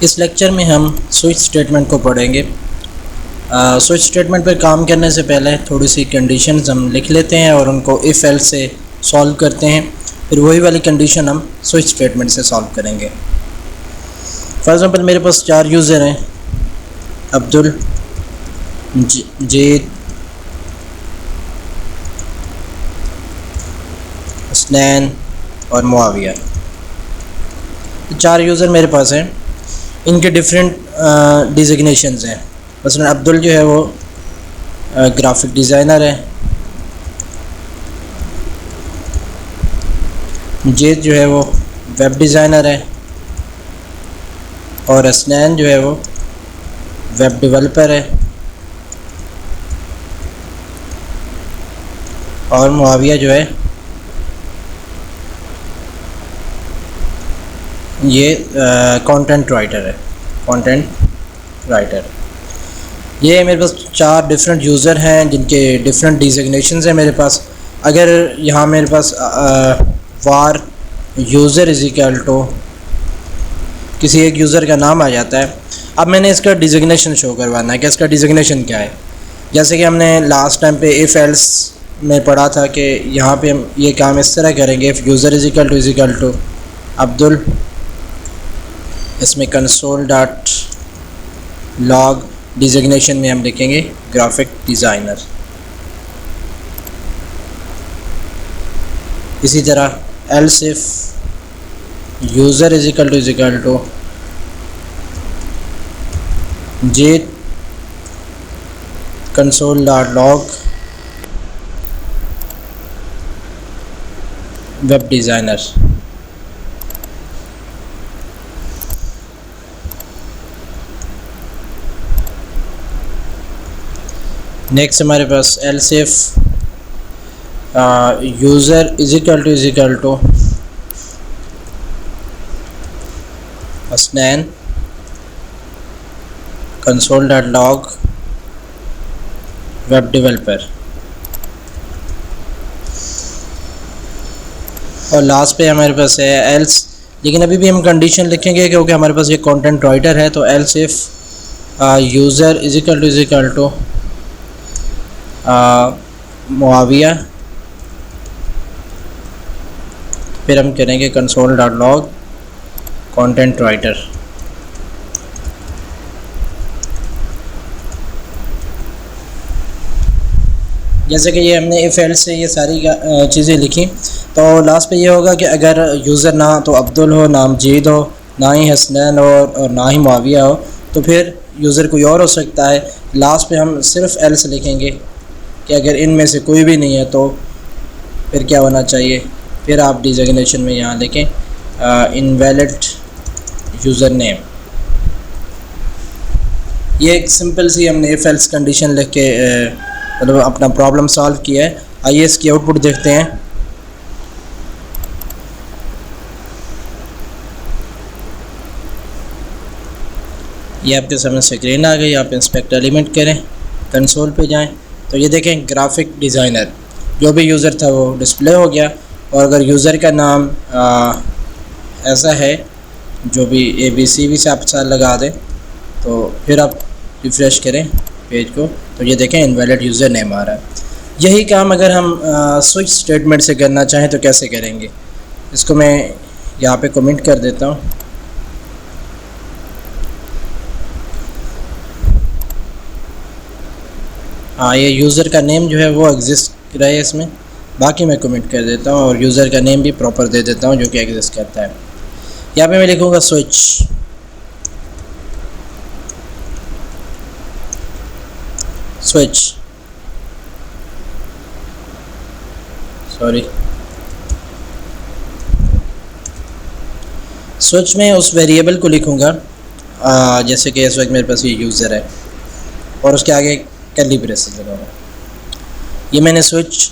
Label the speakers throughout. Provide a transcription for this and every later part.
Speaker 1: इस लेक्चर में हम स्विच स्टेटमेंट को पढ़ेंगे। स्विच स्टेटमेंट पर काम करने से पहले थोड़ी सी कंडीशंस हम लिख लेते हैं और उनको इफ़ एल्स से सॉल्व करते हैं, फिर वही वाली कंडीशन हम स्विच स्टेटमेंट से सॉल्व करेंगे। फॉर एग्ज़ाम्पल मेरे पास 4 यूज़र हैं, अब्दुल, जीत, हसनैन और मुआविया। 4 यूज़र मेरे पास हैं, इनके डिफरेंट डिजिग्नेशंस हैं। मसलन अब्दुल जो है वो ग्राफिक डिज़ाइनर है, जीत जो है वो वेब डिज़ाइनर है और हसनैन जो है वो वेब डेवलपर है और मुआविया जो है ये कंटेंट राइटर है, कंटेंट राइटर। ये मेरे पास 4 डिफरेंट यूज़र हैं जिनके डिफरेंट डिजिग्नेशंस हैं मेरे पास। अगर यहाँ मेरे पास वार यूज़र इज इक्वल टू किसी एक यूज़र का नाम आ जाता है, अब मैंने इसका डिजिग्नेशन शो करवाना है कि इसका डिजिग्नेशन क्या है। जैसे कि हमने लास्ट टाइम पे इफ़ एल्स में पढ़ा था कि यहाँ पे हम ये काम इस तरह करेंगे, if user is equal to Abdul, इसमें कंसोल डॉट लॉग डिजिग्नेशन में हम लिखेंगे ग्राफिक डिज़ाइनर। इसी तरह else if user is equal to Jeet, console dot log web designer. Next हमारे पास else if user is equal to Hasnain, console dot log web developer. और last पे हमारे पास है एल्स, लेकिन अभी भी हम कंडीशन लिखेंगे क्योंकि हमारे पास ये कंटेंट राइटर है। तो else if user is equal to Muawiya, फिर हम करेंगे console dot log content writer. जैसे कि ये हमने इफ़ एल्स से ये सारी चीज़ें लिखी, तो लास्ट पे ये होगा कि अगर यूज़र ना तो अब्दुल हो, ना जीत हो, ना ही हसनैन हो और ना ही मुआविया हो, तो फिर यूज़र कोई और हो सकता है। लास्ट पे हम सिर्फ एल्स लिखेंगे कि अगर इनमें से कोई भी नहीं है तो फिर क्या होना चाहिए। फिर आप डिजिग्नेशन में यहाँ लिखें इनवैलिड यूज़र नेम। ये एक सिंपल सी हमने इफ एल्स कंडीशन लिख के मतलब अपना प्रॉब्लम सॉल्व किया है। आइए इसकी आउटपुट देखते हैं। ये आपके सामने स्क्रीन आ गई, आप इंस्पेक्ट एलिमेंट करें, कंसोल पे जाएं, तो ये देखें ग्राफिक डिज़ाइनर जो भी यूज़र था वो डिस्प्ले हो गया। और अगर यूज़र का नाम ऐसा है जो भी ABC भी से आप साथ लगा दें, तो फिर आप रिफ़्रेश करें पेज को, तो ये देखें इनवैलिड यूज़र नेम आ रहा है। यही काम अगर हम स्विच स्टेटमेंट से करना चाहें तो कैसे करेंगे, इसको मैं यहाँ पे कमेंट कर देता हूँ। हाँ, ये यूज़र का नेम जो है वो एग्जिस्ट रहे इसमें, बाकी मैं कमेंट कर देता हूँ और यूज़र का नेम भी प्रॉपर दे देता हूँ जो कि एग्जिस्ट करता है। यहाँ पे मैं लिखूँगा स्विच, स्विच में उस वेरिएबल को लिखूँगा जैसे कि इस वक्त मेरे पास ये यूज़र है और उसके आगे कर्ली ब्रेसेस लगाऊंगा। ये मैंने स्विच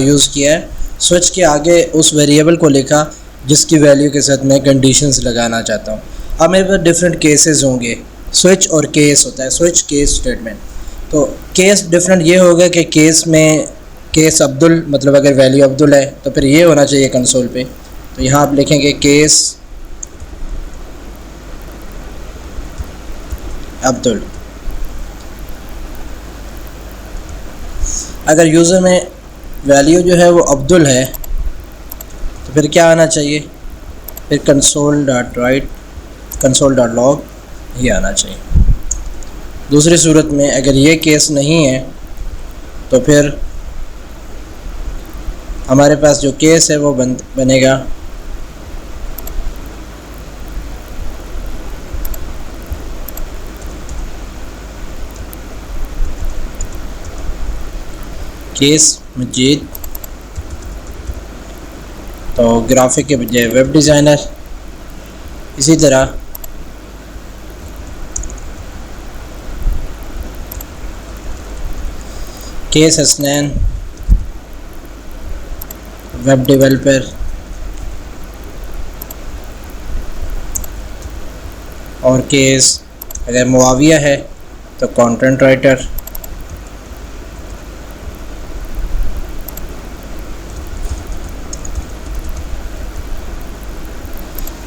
Speaker 1: यूज़ किया है। स्विच के आगे उस वेरिएबल को लिखा जिसकी वैल्यू के साथ मैं कंडीशंस लगाना चाहता हूँ। अब मेरे पास डिफरेंट केसेस होंगे, स्विच और केस होता है, स्विच केस स्टेटमेंट। तो केस डिफरेंट ये होगा कि केस में केस अब्दुल, मतलब अगर वैल्यू अब्दुल है तो फिर ये होना चाहिए कंसोल पे। तो यहाँ आप लिखेंगे केस अब्दुल। अगर यूज़र में वैल्यू जो है वो अब्दुल है तो फिर क्या आना चाहिए, फिर console.write console.log ये आना चाहिए। दूसरी सूरत में अगर ये केस नहीं है तो फिर हमारे पास जो केस है वो बनेगा केस मजीद, तो ग्राफिक के बजाय वेब डिज़ाइनर। इसी तरह केस हसनैन वेब डेवलपर, और केस अगर मुआविया है तो कंटेंट राइटर।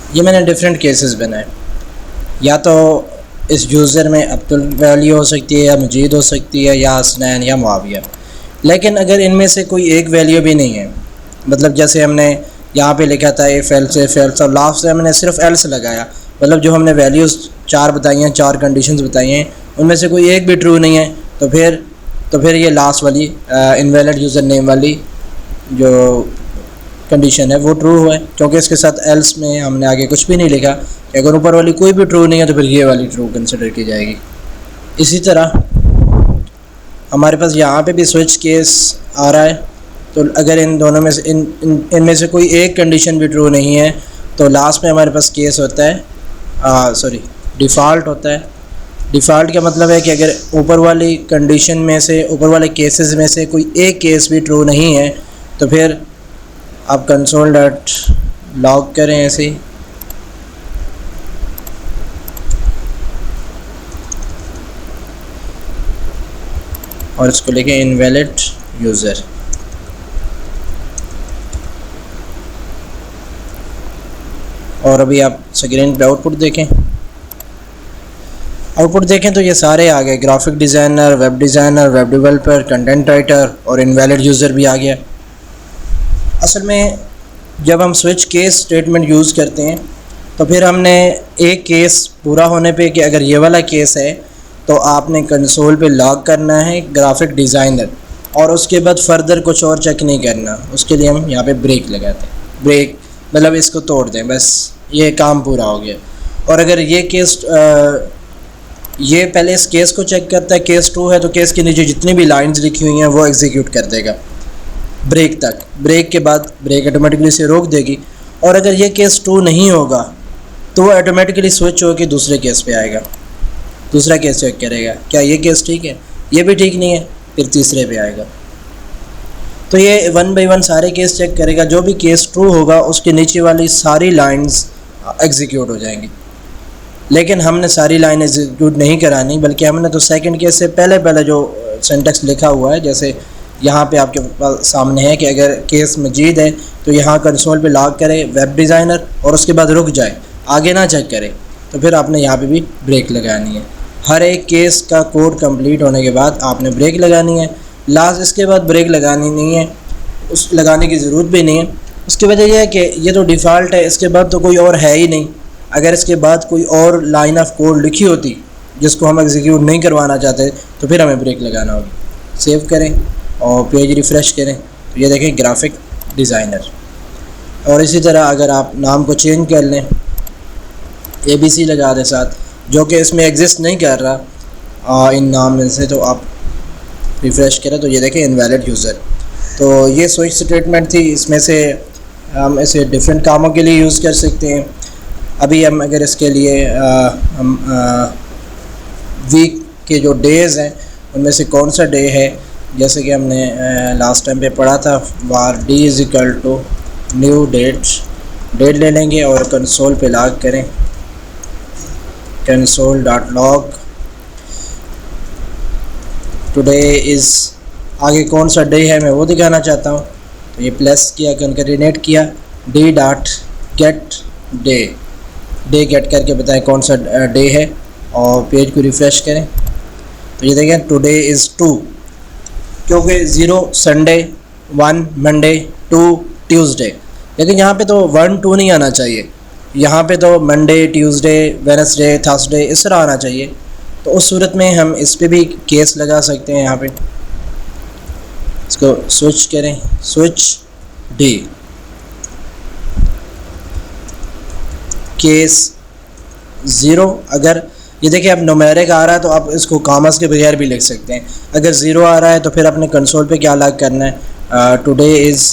Speaker 1: ये मैंने डिफरेंट केसेस बनाए, या तो इस यूज़र में अब्दुल वैल्यू हो सकती है, या मजीद हो सकती है, या हसनैन या मुआविया। लेकिन अगर इनमें से कोई एक वैल्यू भी नहीं है, मतलब जैसे हमने यहाँ पे लिखा था इफ़ एल्स और लास्ट से हमने सिर्फ एल्स लगाया, मतलब जो हमने वैल्यूज़ 4 बताई हैं, 4 कंडीशंस बताई हैं, उनमें से कोई एक भी ट्रू नहीं है, तो फिर ये लास्ट वाली इनवैलिड यूज़र नेम वाली जो कंडीशन है वो ट्रू है, क्योंकि इसके साथ एल्स में हमने आगे कुछ भी नहीं लिखा। अगर ऊपर वाली कोई भी ट्रू नहीं है तो फिर ये वाली ट्रू कंसिडर की जाएगी। इसी तरह हमारे पास यहाँ पे भी स्विच केस आ रहा है, तो अगर इन दोनों में से इनमें से कोई एक कंडीशन भी ट्रू नहीं है तो लास्ट में हमारे पास केस होता है, डिफ़ॉल्ट होता है। डिफ़ॉल्ट का मतलब है कि अगर ऊपर वाली कंडीशन में से, ऊपर वाले केसेस में से कोई एक केस भी ट्रू नहीं है तो फिर आप console.log करें ऐसे ही, और इसको लिखें इनवैलिड यूज़र। और अभी आप स्क्रीन पे आउटपुट देखें तो ये सारे आ गए, graphic designer, web designer, web developer, content writer और इनवैलिड यूज़र भी आ गया। असल में जब हम स्विच केस स्टेटमेंट यूज़ करते हैं तो फिर हमने एक केस पूरा होने पे कि अगर ये वाला केस है तो आपने कंसोल पे लॉग करना है ग्राफिक डिज़ाइनर, और उसके बाद फर्दर कुछ और चेक नहीं करना। उसके लिए हम यहाँ पे ब्रेक लगाते हैं। ब्रेक मतलब इसको तोड़ दें, बस ये काम पूरा हो गया। और अगर ये केस ये पहले इस केस को चेक करता है, केस 2 है तो केस के नीचे जितनी भी लाइंस लिखी हुई हैं वो एग्जीक्यूट कर देगा ब्रेक तक। ब्रेक के बाद ब्रेक ऑटोमेटिकली से रोक देगी, और अगर ये केस 2 नहीं होगा तो वो ऑटोमेटिकली स्विच होकर दूसरे केस पे आएगा, दूसरा केस चेक करेगा क्या ये केस ठीक है, ये भी ठीक नहीं है, फिर तीसरे पे आएगा। तो ये 1 बाय 1 सारे केस चेक करेगा। जो भी केस ट्रू होगा उसके नीचे वाली सारी लाइंस एग्जीक्यूट हो जाएंगी। लेकिन हमने सारी लाइन एग्जीक्यूट नहीं करानी, बल्कि हमने तो सेकंड केस से पहले जो सिंटैक्स लिखा हुआ है, जैसे यहाँ पे आपके पास सामने है कि अगर केस मजीद है तो यहाँ कंसोल पे लॉग करे वेब डिज़ाइनर और उसके बाद रुक जाए, आगे ना चेक करे, तो फिर आपने यहाँ पे भी ब्रेक लगानी है। हर एक केस का कोड कंप्लीट होने के बाद आपने ब्रेक लगानी है। लास्ट इसके बाद ब्रेक लगानी नहीं है, उस लगाने की ज़रूरत भी नहीं है। उसकी वजह यह है कि ये तो डिफ़ॉल्ट है, इसके बाद तो कोई और है ही नहीं। अगर इसके बाद कोई और लाइन ऑफ कोड लिखी होती जिसको हम एग्जीक्यूट नहीं करवाना चाहते तो फिर हमें ब्रेक लगाना होगी। सेव करें और पेज रिफ़्रेश करें तो ये देखें ग्राफिक डिज़ाइनर। और इसी तरह अगर आप नाम को चेंज कर लें, ABC लगा दें साथ, जो कि इसमें एग्जिस्ट नहीं कर रहा इन नाम में से, तो आप रिफ़्रेश करें तो ये देखें इनवैलिड यूज़र। तो ये स्विच स्टेटमेंट थी, इसमें से हम इसे डिफरेंट कामों के लिए यूज़ कर सकते हैं। अभी हम अगर इसके लिए हम वीक के जो डेज़ हैं उनमें से कौन सा डे है, जैसे कि हमने लास्ट टाइम पे पढ़ा था var d = न्यू डेट ले लेंगे और कंसोल पे लॉग करें console.log। टुडे इज़, आगे कौन सा डे है मैं वो दिखाना चाहता हूँ, तो ये प्लस किया, कंकैटिनेट किया, d.get डे गेट करके बताएं कौन सा डे है, और पेज को रिफ़्रेश करें तो ये देखें टुडे इज़ 2, क्योंकि 0 संडे, 1 मंडे, 2 ट्यूसडे। लेकिन यहाँ पे तो 1 2 नहीं आना चाहिए, यहाँ पे तो मंडे, ट्यूसडे, वेडनेसडे, थर्सडे इस तरह आना चाहिए। तो उस सूरत में हम इस पे भी केस लगा सकते हैं। यहाँ पे इसको स्विच करें, स्विच डी, केस 0। अगर ये देखिए अब न्यूमेरिक आ रहा है तो आप इसको कॉमर्स के बगैर भी लिख सकते हैं। अगर 0 आ रहा है तो फिर अपने कंसोल पे क्या लॉग करना है, टुडे इज़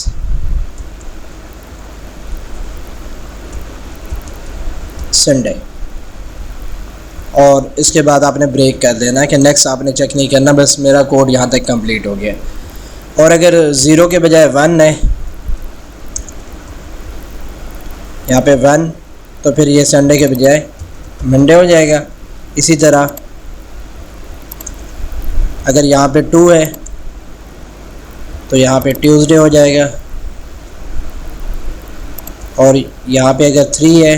Speaker 1: संडे, और इसके बाद आपने ब्रेक कर देना है कि नेक्स्ट आपने चेक नहीं करना, बस मेरा कोड यहाँ तक कंप्लीट हो गया। और अगर 0 के बजाय 1 है, यहाँ पे 1, तो फिर ये संडे के बजाय मंडे हो जाएगा। इसी तरह अगर यहाँ पे 2 है तो यहाँ पे ट्यूसडे हो जाएगा, और यहाँ पे अगर 3 है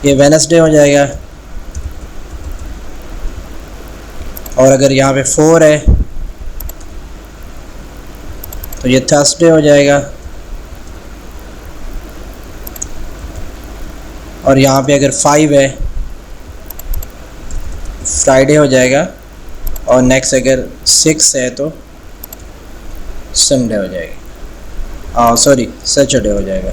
Speaker 1: ये वेडनेसडे हो जाएगा, और अगर यहाँ पे 4 है तो ये थर्सडे हो जाएगा, और यहाँ पे अगर 5 है फ्राइडे हो जाएगा, और नेक्स्ट अगर 6 है तो संडे हो जाएगा, सॉरी सैटरडे हो जाएगा।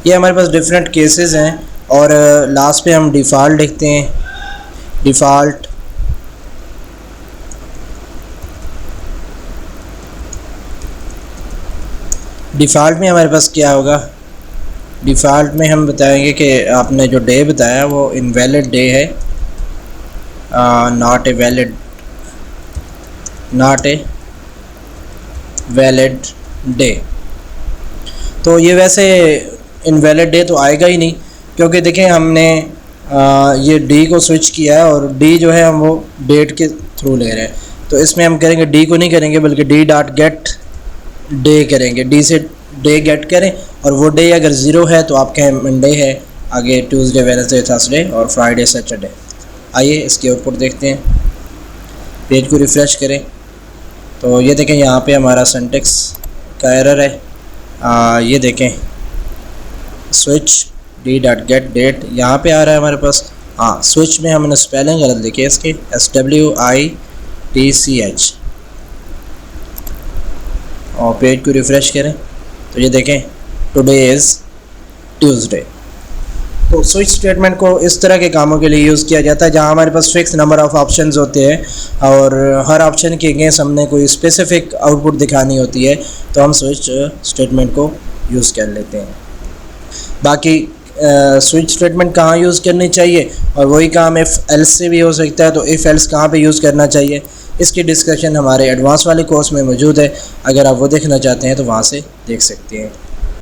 Speaker 1: ये हमारे पास डिफरेंट केसेस हैं। और लास्ट पे हम डिफ़ॉल्ट लिखते हैं, डिफ़ॉल्ट में हमारे पास क्या होगा, डिफ़ॉल्ट में हम बताएंगे कि आपने जो डे बताया वो इनवैलिड डे है, नॉट ए वैलिड डे। तो ये वैसे इनवैलिड डे तो आएगा ही नहीं, क्योंकि देखें हमने ये डी को स्विच किया है, और डी जो है हम वो डेट के थ्रू ले रहे हैं। तो इसमें हम करेंगे डी को नहीं करेंगे बल्कि डी डॉट गेट डे करेंगे, डी से डे गेट करें, और वो डे अगर 0 है तो आपके मंडे है, आगे ट्यूसडे, वेडनेसडे, थर्सडे और फ्राइडे, सैटरडे। आइए इसके आउटपुट देखते हैं, पेज को रिफ़्रेश करें तो ये देखें यहाँ पे हमारा सिंटैक्स का एरर है। ये देखें switch D dot get date यहाँ पे आ रहा है हमारे पास। हाँ, स्विच में हमने स्पेलिंग गलत लिखी है इसकी, SWITCH। और पेज को रिफ़्रेश करें तो ये देखें टुडे इज़ ट्यूसडे। तो स्विच स्टेटमेंट को इस तरह के कामों के लिए यूज़ किया जाता है जहाँ हमारे पास फिक्स नंबर ऑफ़ ऑप्शंस होते हैं, और हर ऑप्शन के अगेंस्ट हमने कोई स्पेसिफिक आउटपुट दिखानी होती है, तो हम स्विच स्टेटमेंट को यूज़ कर लेते हैं। बाकी स्विच स्टेटमेंट कहाँ यूज़ करनी चाहिए, और वही काम इफ़ एल्स से भी हो सकता है, तो इफ़ एल्स कहाँ पे यूज़ करना चाहिए, इसकी डिस्कशन हमारे एडवांस वाले कोर्स में मौजूद है। अगर आप वो देखना चाहते हैं तो वहाँ से देख सकते हैं।